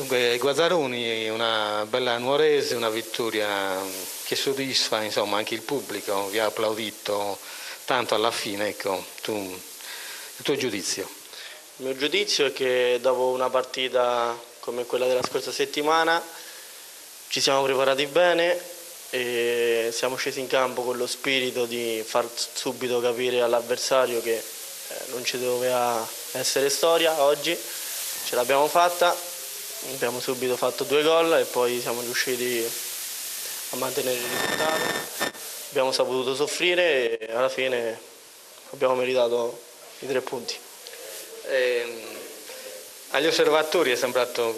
Dunque, Guazzaroni è una bella nuorese, una vittoria che soddisfa, insomma, anche il pubblico, vi ha applaudito tanto alla fine, ecco, il tuo giudizio. Il mio giudizio è che dopo una partita come quella della scorsa settimana ci siamo preparati bene e siamo scesi in campo con lo spirito di far subito capire all'avversario che non ci doveva essere storia oggi. Ce l'abbiamo fatta, abbiamo subito fatto 2 gol e poi siamo riusciti a mantenere il risultato. Abbiamo saputo soffrire e alla fine abbiamo meritato i 3 punti. Agli osservatori è sembrato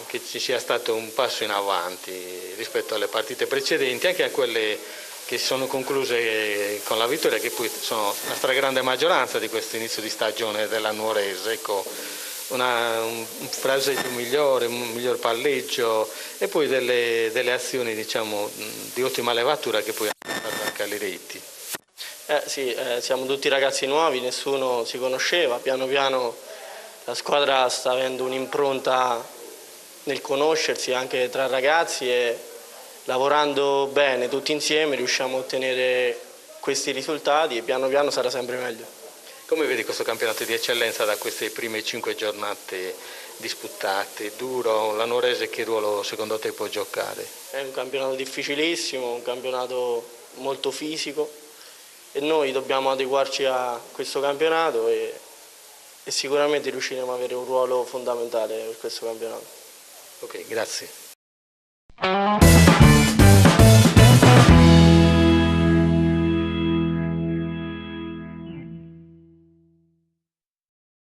che ci sia stato un passo in avanti rispetto alle partite precedenti, anche a quelle che si sono concluse con la vittoria, che poi sono la stragrande maggioranza di questo inizio di stagione della Nuorese. Ecco, un fraseggio migliore, un miglior palleggio e poi delle azioni, diciamo, di ottima levatura che poi hanno portato anche alle reti. Sì, siamo tutti ragazzi nuovi, nessuno si conosceva, piano piano la squadra sta avendo un'impronta nel conoscersi anche tra ragazzi e lavorando bene tutti insieme riusciamo a ottenere questi risultati e piano piano sarà sempre meglio. Come vedi questo campionato di eccellenza da queste prime 5 giornate disputate? Duro, la Nuorese che ruolo secondo te può giocare? È un campionato difficilissimo, un campionato molto fisico e noi dobbiamo adeguarci a questo campionato e sicuramente riusciremo ad avere un ruolo fondamentale per questo campionato. Ok, grazie.